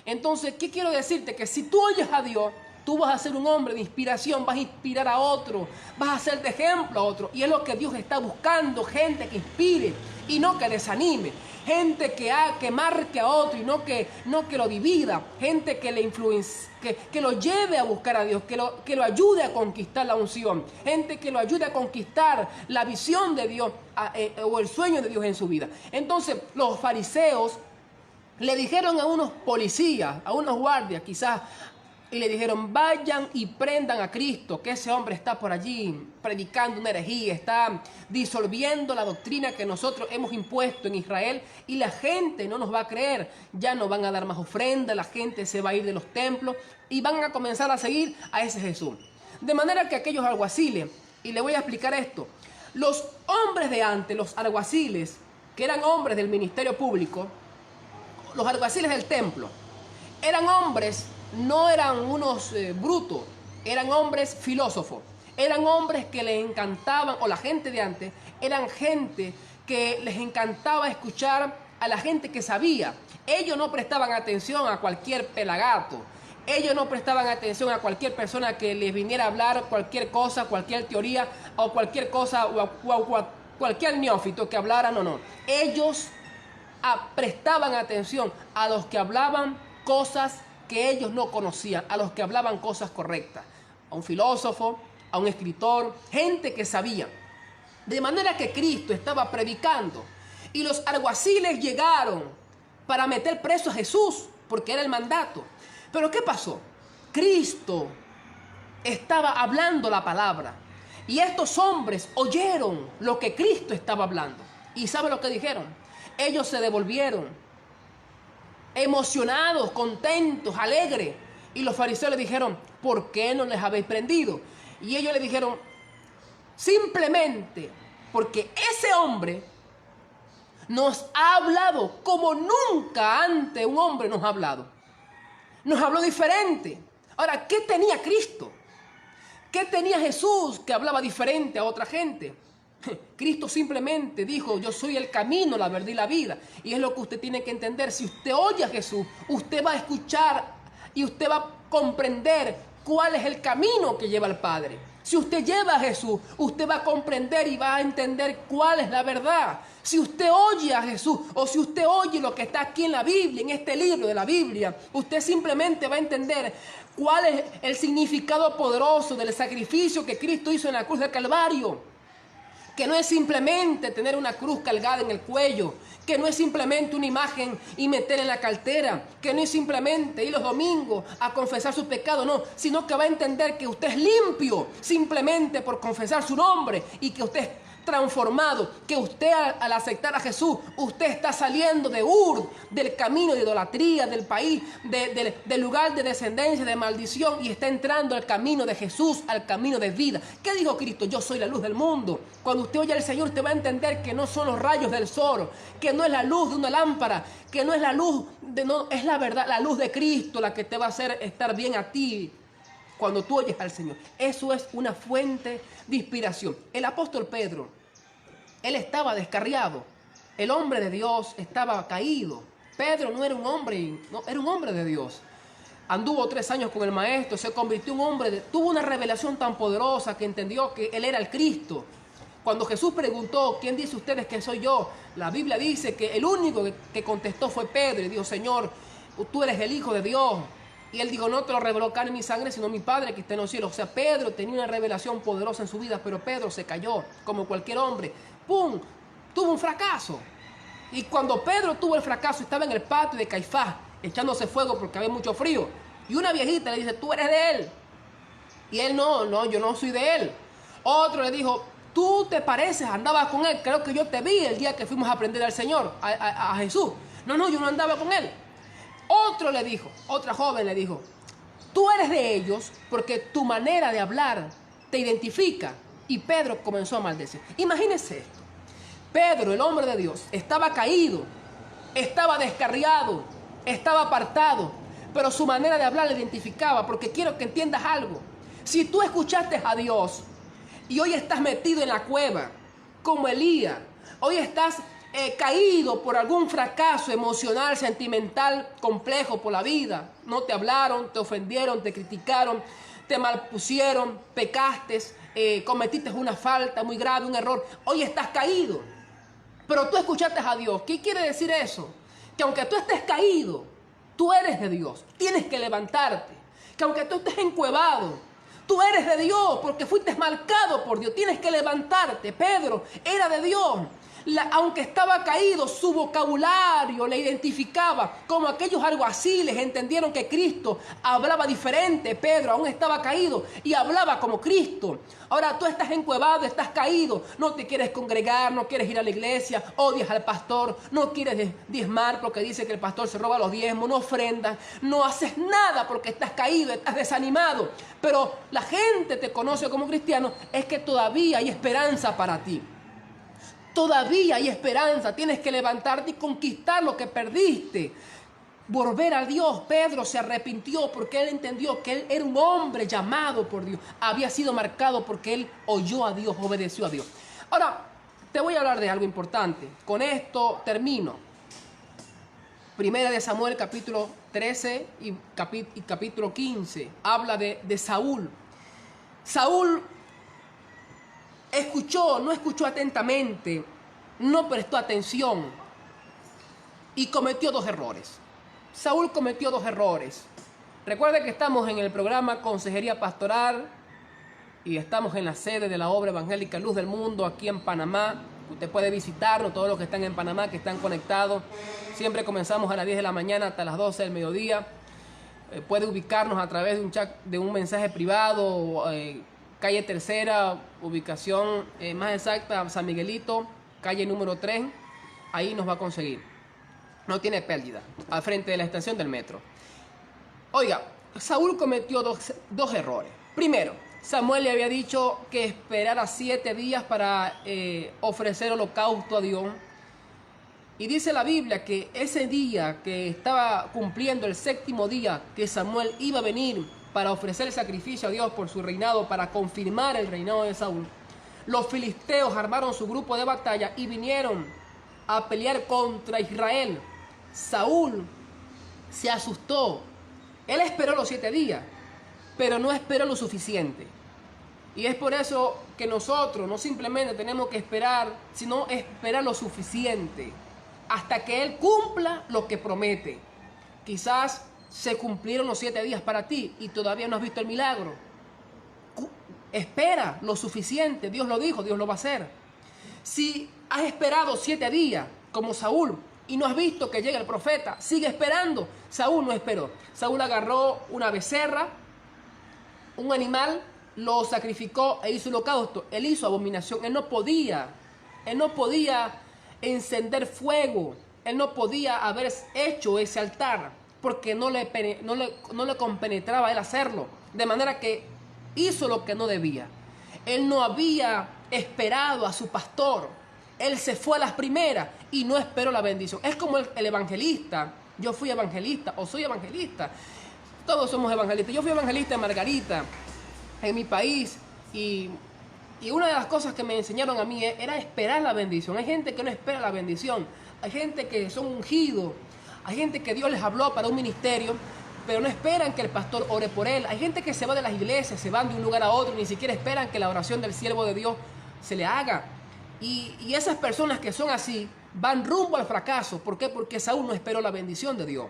Entonces, ¿qué quiero decirte? Que si tú oyes a Dios, tú vas a ser un hombre de inspiración, vas a inspirar a otro, vas a ser de ejemplo a otro. Y es lo que Dios está buscando, gente que inspire y no que desanime. Gente que marque a otro y no que lo divida. Gente que le influencie, que lo lleve a buscar a Dios, que lo ayude a conquistar la unción. Gente que lo ayude a conquistar la visión de Dios o el sueño de Dios en su vida. Entonces, los fariseos le dijeron a unos policías, a unos guardias quizás, y le dijeron, vayan y prendan a Cristo, que ese hombre está por allí predicando una herejía, está disolviendo la doctrina que nosotros hemos impuesto en Israel y la gente no nos va a creer. Ya no van a dar más ofrenda, la gente se va a ir de los templos y van a comenzar a seguir a ese Jesús. De manera que aquellos alguaciles, y le voy a explicar esto, los hombres de antes, los alguaciles, que eran hombres del ministerio público, los alguaciles del templo, eran hombres. No eran unos brutos, eran hombres filósofos, eran hombres que les encantaban, o la gente de antes, eran gente que les encantaba escuchar a la gente que sabía. Ellos no prestaban atención a cualquier pelagato, ellos no prestaban atención a cualquier persona que les viniera a hablar cualquier cosa, cualquier teoría, o cualquier cosa, o cualquier neófito que hablara, no. Ellos prestaban atención a los que hablaban cosas que ellos no conocían, a los que hablaban cosas correctas, a un filósofo, a un escritor, gente que sabía. De manera que Cristo estaba predicando y los alguaciles llegaron para meter preso a Jesús, porque era el mandato. Pero ¿qué pasó? Cristo estaba hablando la palabra y estos hombres oyeron lo que Cristo estaba hablando. ¿Y sabe lo que dijeron? Ellos se devolvieron emocionados, contentos, alegres. Y los fariseos le dijeron, ¿por qué no les habéis prendido? Y ellos le dijeron, simplemente porque ese hombre nos ha hablado como nunca antes un hombre nos ha hablado. Nos habló diferente. Ahora, ¿qué tenía Cristo? ¿Qué tenía Jesús que hablaba diferente a otra gente? Cristo simplemente dijo, yo soy el camino, la verdad y la vida. Y es lo que usted tiene que entender. Si usted oye a Jesús, usted va a escuchar y usted va a comprender cuál es el camino que lleva al Padre. Si usted lleva a Jesús, usted va a comprender y va a entender cuál es la verdad. Si usted oye a Jesús o si usted oye lo que está aquí en la Biblia, en este libro de la Biblia, usted simplemente va a entender cuál es el significado poderoso del sacrificio que Cristo hizo en la cruz del Calvario. Que no es simplemente tener una cruz colgada en el cuello, que no es simplemente una imagen y meter en la cartera, que no es simplemente ir los domingos a confesar sus pecados, no, sino que va a entender que usted es limpio simplemente por confesar su nombre y que usted transformado, que usted al aceptar a Jesús, usted está saliendo de del camino de idolatría, del país, del lugar de descendencia, de maldición, y está entrando al camino de Jesús, al camino de vida. ¿Qué dijo Cristo? Yo soy la luz del mundo. Cuando usted oye al Señor, usted va a entender que no son los rayos del sol, que no es la luz de una lámpara, que no es la luz, es la verdad, la luz de Cristo la que te va a hacer estar bien a ti. Cuando tú oyes al Señor, eso es una fuente de inspiración. El apóstol Pedro, él estaba descarriado. El hombre de Dios estaba caído. Pedro no era un hombre, no, era un hombre de Dios. Anduvo 3 años con el maestro, se convirtió en un hombre, tuvo una revelación tan poderosa que entendió que él era el Cristo. Cuando Jesús preguntó, ¿quién dice ustedes que soy yo? La Biblia dice que el único que contestó fue Pedro y dijo, Señor, tú eres el Hijo de Dios. Y él dijo, no te lo reveló carne ni sangre, sino mi Padre que está en los cielos. O sea, Pedro tenía una revelación poderosa en su vida, pero Pedro se cayó, como cualquier hombre. ¡Pum! Tuvo un fracaso. Y cuando Pedro tuvo el fracaso, estaba en el patio de Caifás, echándose fuego porque había mucho frío. Y una viejita le dice, tú eres de él. Y él, no, yo no soy de él. Otro le dijo, tú te pareces, andabas con él. Creo que yo te vi el día que fuimos a aprender al Señor, a Jesús. No, yo no andaba con él. Otro le dijo, otra joven le dijo, tú eres de ellos porque tu manera de hablar te identifica. Y Pedro comenzó a maldecir. Imagínense esto. Pedro, el hombre de Dios, estaba caído, estaba descarriado, estaba apartado, pero su manera de hablar le identificaba, porque quiero que entiendas algo. Si tú escuchaste a Dios y hoy estás metido en la cueva, como Elías, hoy estás caído por algún fracaso emocional, sentimental, complejo por la vida. No te hablaron, te ofendieron, te criticaron, te malpusieron, pecaste, cometiste una falta muy grave, un error. Hoy estás caído, pero tú escuchaste a Dios. ¿Qué quiere decir eso? Que aunque tú estés caído, tú eres de Dios. Tienes que levantarte. Que aunque tú estés encuevado, tú eres de Dios porque fuiste marcado por Dios. Tienes que levantarte. Pedro era de Dios. Aunque estaba caído, su vocabulario le identificaba como aquellos alguaciles entendieron que Cristo hablaba diferente. Pedro aún estaba caído y hablaba como Cristo. Ahora tú estás encuevado, estás caído, no te quieres congregar, no quieres ir a la iglesia, odias al pastor, no quieres diezmar porque dice que el pastor se roba los diezmos, no ofrendas, no haces nada porque estás caído, estás desanimado. Pero la gente te conoce como cristiano, es que todavía hay esperanza para ti. Todavía hay esperanza, tienes que levantarte y conquistar lo que perdiste. Volver a Dios. Pedro se arrepintió porque él entendió que él era un hombre llamado por Dios. Había sido marcado porque él oyó a Dios, obedeció a Dios. Ahora, te voy a hablar de algo importante. Con esto termino. Primera de Samuel, capítulo 13 y capítulo 15. Habla de Saúl. Saúl no escuchó atentamente, no prestó atención y cometió 2 errores. Saúl cometió 2 errores. Recuerde que estamos en el programa Consejería Pastoral y estamos en la sede de la obra evangélica Luz del Mundo aquí en Panamá. Usted puede visitarnos, todos los que están en Panamá, que están conectados. Siempre comenzamos a las 10 de la mañana hasta las 12 del mediodía. Puede ubicarnos a través de un chat, de un mensaje privado, calle Tercera, ubicación más exacta, San Miguelito, calle número 3, ahí nos va a conseguir. No tiene pérdida, al frente de la estación del metro. Oiga, Saúl cometió dos errores. Primero, Samuel le había dicho que esperara 7 días para ofrecer holocausto a Dios. Y dice la Biblia que ese día que estaba cumpliendo el 7º día que Samuel iba a venir para ofrecer el sacrificio a Dios por su reinado, para confirmar el reinado de Saúl, los filisteos armaron su grupo de batalla y vinieron a pelear contra Israel. Saúl se asustó. Él esperó los 7 días, pero no esperó lo suficiente. Y es por eso que nosotros no simplemente tenemos que esperar, sino esperar lo suficiente hasta que Él cumpla lo que promete. Quizás se cumplieron los 7 días para ti y todavía no has visto el milagro. Espera lo suficiente. Dios lo dijo, Dios lo va a hacer. Si has esperado 7 días, como Saúl, y no has visto que llegue el profeta, sigue esperando. Saúl no esperó. Saúl agarró una becerra, un animal, lo sacrificó e hizo holocausto, él hizo abominación. Él no podía encender fuego, él no podía haber hecho ese altar, porque no le compenetraba a él hacerlo, de manera que hizo lo que no debía. Él no había esperado a su pastor, él se fue a las primeras y no esperó la bendición. Es como el evangelista. Yo fui evangelista o soy evangelista, todos somos evangelistas. Yo fui evangelista en Margarita, en mi país, y una de las cosas que me enseñaron a mí era esperar la bendición. Hay gente que no espera la bendición, hay gente que son ungidos, hay gente que Dios les habló para un ministerio, pero no esperan que el pastor ore por él. Hay gente que se va de las iglesias, se van de un lugar a otro, ni siquiera esperan que la oración del siervo de Dios se le haga. Y esas personas que son así van rumbo al fracaso. ¿Por qué? Porque Saúl no esperó la bendición de Dios.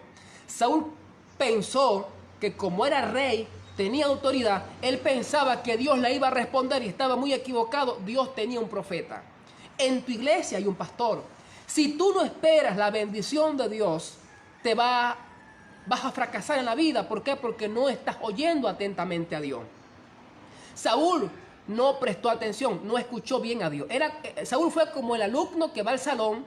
Saúl pensó que como era rey, tenía autoridad, él pensaba que Dios le iba a responder y estaba muy equivocado. Dios tenía un profeta. En tu iglesia hay un pastor. Si tú no esperas la bendición de Dios, vas a fracasar en la vida. ¿Por qué? Porque no estás oyendo atentamente a Dios. Saúl no prestó atención, no escuchó bien a Dios. Saúl fue como el alumno que va al salón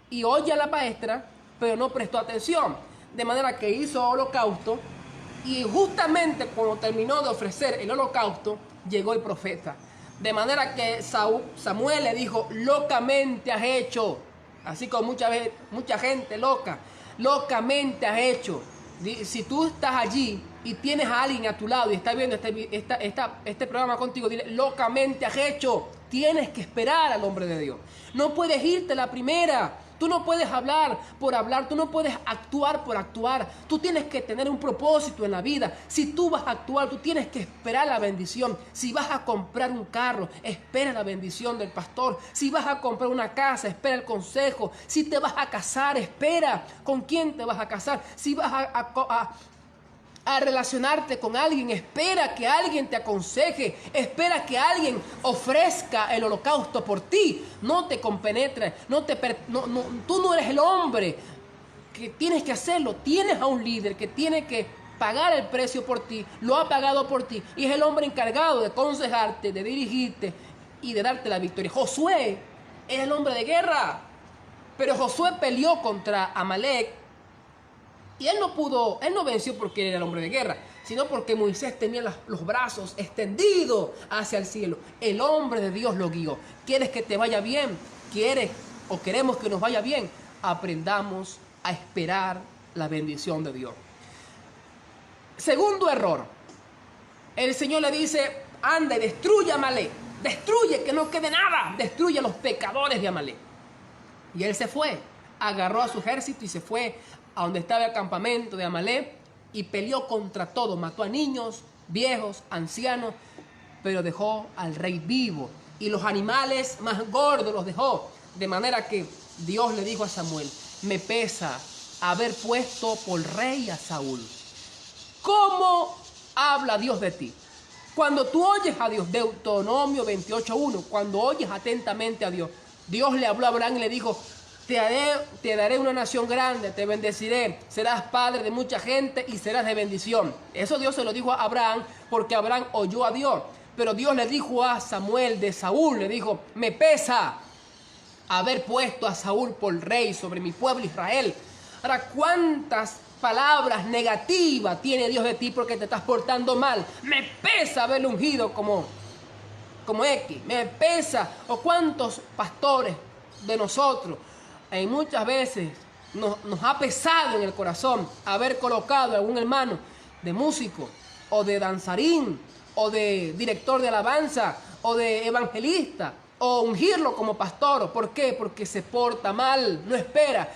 y oye a la maestra, pero no prestó atención. De manera que hizo holocausto, y justamente cuando terminó de ofrecer el holocausto, llegó el profeta. De manera que Samuel le dijo: locamente has hecho. Así como mucha gente locamente has hecho. Si tú estás allí y tienes a alguien a tu lado y está viendo este programa contigo, dile: locamente has hecho. Tienes que esperar al hombre de Dios. No puedes irte la primera. Tú no puedes hablar por hablar, tú no puedes actuar por actuar. Tú tienes que tener un propósito en la vida. Si tú vas a actuar, tú tienes que esperar la bendición. Si vas a comprar un carro, espera la bendición del pastor. Si vas a comprar una casa, espera el consejo. Si te vas a casar, espera con quién te vas a casar. Si vas a relacionarte con alguien, espera que alguien te aconseje, espera que alguien ofrezca el holocausto por ti. No te compenetres, tú no eres el hombre que tienes que hacerlo. Tienes a un líder que tiene que pagar el precio por ti, lo ha pagado por ti, y es el hombre encargado de aconsejarte, de dirigirte y de darte la victoria. Josué era el hombre de guerra, pero Josué peleó contra Amalek. Y él no venció porque era el hombre de guerra, sino porque Moisés tenía los brazos extendidos hacia el cielo. El hombre de Dios lo guió. ¿Quieres que te vaya bien? Queremos que nos vaya bien? Aprendamos a esperar la bendición de Dios. Segundo error. El Señor le dice: anda y destruye a Amalek. Destruye, que no quede nada. Destruye a los pecadores de Amalek. Y él se fue. Agarró a su ejército y se fue a donde estaba el campamento de Amalek y peleó contra todo. Mató a niños, viejos, ancianos, pero dejó al rey vivo. Y los animales más gordos los dejó. De manera que Dios le dijo a Samuel: me pesa haber puesto por rey a Saúl. ¿Cómo habla Dios de ti? Cuando tú oyes a Dios, Deuteronomio 28:1, cuando oyes atentamente a Dios, Dios le habló a Abraham y le dijo: te daré una nación grande, te bendeciré, serás padre de mucha gente y serás de bendición. Eso Dios se lo dijo a Abraham porque Abraham oyó a Dios. Pero Dios le dijo a Samuel de Saúl, le dijo: me pesa haber puesto a Saúl por rey sobre mi pueblo Israel. Ahora, ¿cuántas palabras negativas tiene Dios de ti porque te estás portando mal? Me pesa haberle ungido como X, me pesa. O cuántos pastores de nosotros, muchas veces nos ha pesado en el corazón haber colocado a algún hermano de músico o de danzarín o de director de alabanza o de evangelista, o ungirlo como pastor. ¿Por qué? Porque se porta mal, no espera.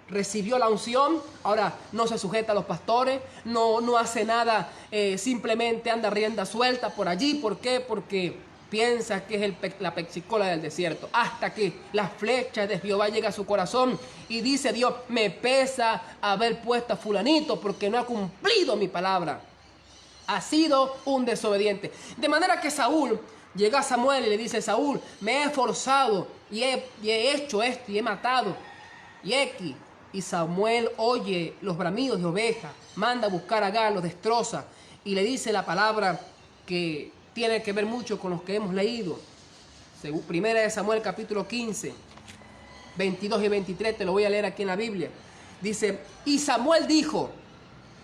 Recibió la unción, ahora no se sujeta a los pastores, no hace nada, simplemente anda rienda suelta por allí. ¿Por qué? Porque piensa que es la pexicola del desierto, hasta que la flecha de Jehová llega a su corazón y dice Dios: me pesa haber puesto a fulanito porque no ha cumplido mi palabra. Ha sido un desobediente. De manera que Saúl llega a Samuel y le dice: Saúl, me he esforzado y he hecho esto y he matado y X. Y Samuel oye los bramidos de oveja, manda a buscar a Agar, los destroza y le dice la palabra que tiene que ver mucho con los que hemos leído. Primera de Samuel capítulo 15, 22 y 23, te lo voy a leer aquí en la Biblia. Dice, y Samuel dijo,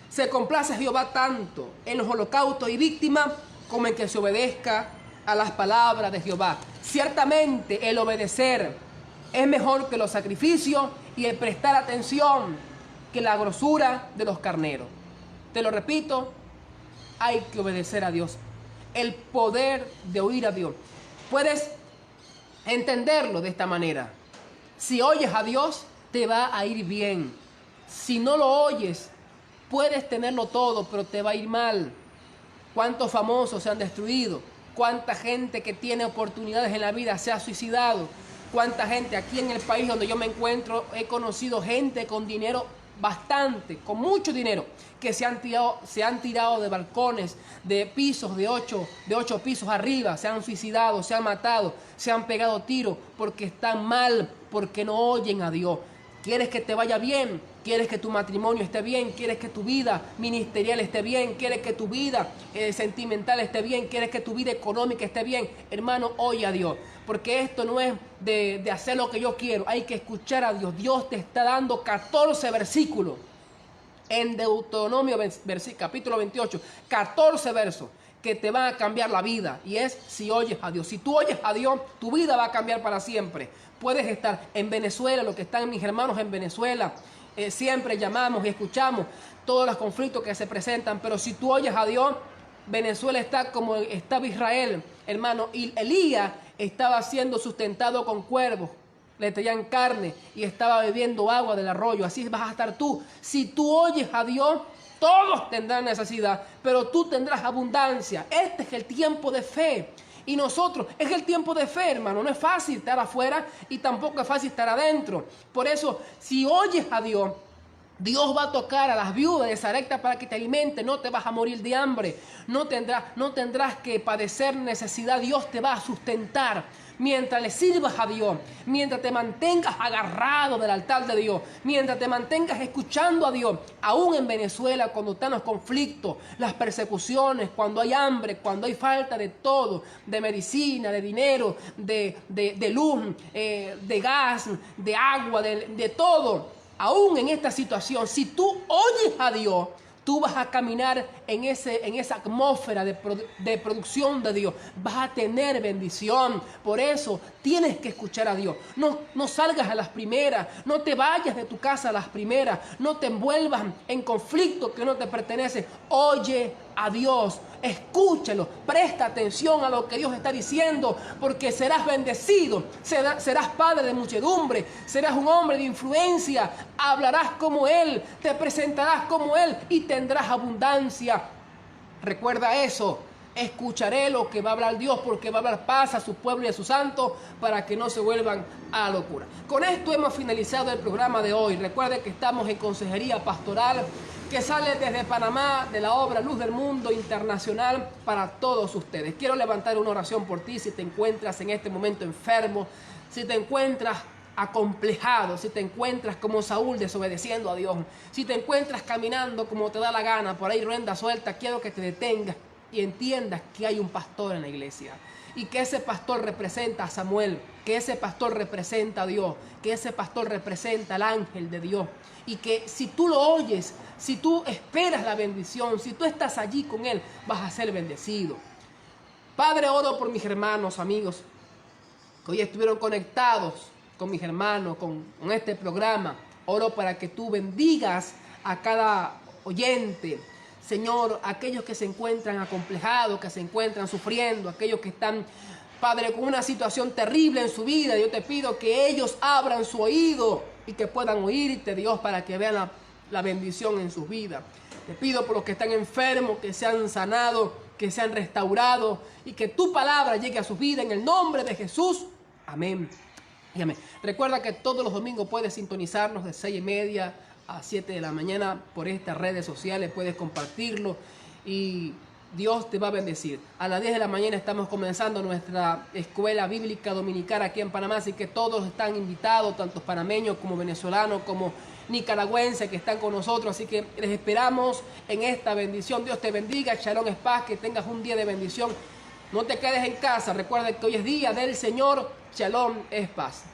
se complace Jehová tanto en los holocaustos y víctimas como en que se obedezca a las palabras de Jehová. Ciertamente el obedecer es mejor que los sacrificios y el prestar atención que la grosura de los carneros. Te lo repito, hay que obedecer a Dios. El poder de oír a Dios. Puedes entenderlo de esta manera. Si oyes a Dios, te va a ir bien. Si no lo oyes, puedes tenerlo todo, pero te va a ir mal. ¿Cuántos famosos se han destruido? ¿Cuánta gente que tiene oportunidades en la vida se ha suicidado? ¿Cuánta gente aquí en el país donde yo me encuentro, he conocido gente con dinero bastante, con mucho dinero, que se han tirado de balcones, de pisos, de ocho pisos arriba, se han suicidado, se han matado, se han pegado tiros porque están mal, porque no oyen a Dios? ¿Quieres que te vaya bien? ¿Quieres que tu matrimonio esté bien? ¿Quieres que tu vida ministerial esté bien? ¿Quieres que tu vida sentimental esté bien? ¿Quieres que tu vida económica esté bien? Hermano, oye a Dios, porque esto no es de hacer lo que yo quiero, hay que escuchar a Dios. Dios te está dando 14 versículos en Deuteronomio capítulo 28, 14 versos que te van a cambiar la vida, y es si oyes a Dios. Si tú oyes a Dios, tu vida va a cambiar para siempre. Puedes estar en Venezuela, lo que están mis hermanos en Venezuela, siempre llamamos y escuchamos todos los conflictos que se presentan, pero si tú oyes a Dios, Venezuela está como estaba Israel, hermano, y Elías estaba siendo sustentado con cuervos, le traían carne y estaba bebiendo agua del arroyo. Así vas a estar tú. Si tú oyes a Dios, todos tendrán necesidad, pero tú tendrás abundancia. Este es el tiempo de fe. Y nosotros, es el tiempo de fe, hermano. No es fácil estar afuera y tampoco es fácil estar adentro. Por eso, si oyes a Dios, Dios va a tocar a las viudas de Sarepta para que te alimente. No te vas a morir de hambre. No tendrás que padecer necesidad. Dios te va a sustentar. Mientras le sirvas a Dios, mientras te mantengas agarrado del altar de Dios, mientras te mantengas escuchando a Dios, aún en Venezuela, cuando están los conflictos, las persecuciones, cuando hay hambre, cuando hay falta de todo, de medicina, de dinero, de luz, de gas, de agua, de todo, aún en esta situación, si tú oyes a Dios, tú vas a caminar en esa atmósfera de producción de Dios. Vas a tener bendición. Por eso tienes que escuchar a Dios. No salgas a las primeras. No te vayas de tu casa a las primeras. No te envuelvas en conflictos que no te pertenecen. Oye a Dios. Escúchalo. Presta atención a lo que Dios está diciendo. Porque serás bendecido. Serás padre de muchedumbre. Serás un hombre de influencia. Hablarás como Él. Te presentarás como Él. Y tendrás abundancia. Recuerda eso. Escucharé lo que va a hablar Dios, porque va a hablar paz a su pueblo y a sus santos para que no se vuelvan a la locura. Con esto hemos finalizado el programa de hoy. Recuerde que estamos en consejería pastoral que sale desde Panamá, de la obra Luz del Mundo Internacional para todos ustedes. Quiero levantar una oración por ti si te encuentras en este momento enfermo, si te encuentras acomplejado, si te encuentras como Saúl desobedeciendo a Dios, si te encuentras caminando como te da la gana, por ahí rienda suelta. Quiero que te detengas y entiendas que hay un pastor en la iglesia y que ese pastor representa a Samuel, que ese pastor representa a Dios, que ese pastor representa al ángel de Dios, y que si tú lo oyes, si tú esperas la bendición, si tú estás allí con Él, vas a ser bendecido. Padre, oro por mis hermanos, amigos, que hoy estuvieron conectados con mis hermanos, con este programa. Oro para que tú bendigas a cada oyente. Señor, aquellos que se encuentran acomplejados, que se encuentran sufriendo, aquellos que están, Padre, con una situación terrible en su vida, yo te pido que ellos abran su oído y que puedan oírte, Dios, para que vean la bendición en sus vidas. Te pido por los que están enfermos, que sean sanados, que sean restaurados y que tu palabra llegue a sus vidas en el nombre de Jesús. Amén y amén. Recuerda que todos los domingos puedes sintonizarnos de 6:30 a 7 de la mañana por estas redes sociales. Puedes compartirlo y Dios te va a bendecir. A las 10 de la mañana estamos comenzando nuestra escuela bíblica dominical aquí en Panamá, así que todos están invitados, tanto panameños como venezolanos, como nicaragüenses que están con nosotros, así que les esperamos en esta bendición. Dios te bendiga, Shalom es paz, que tengas un día de bendición. No te quedes en casa, recuerda que hoy es día del Señor, Shalom es paz.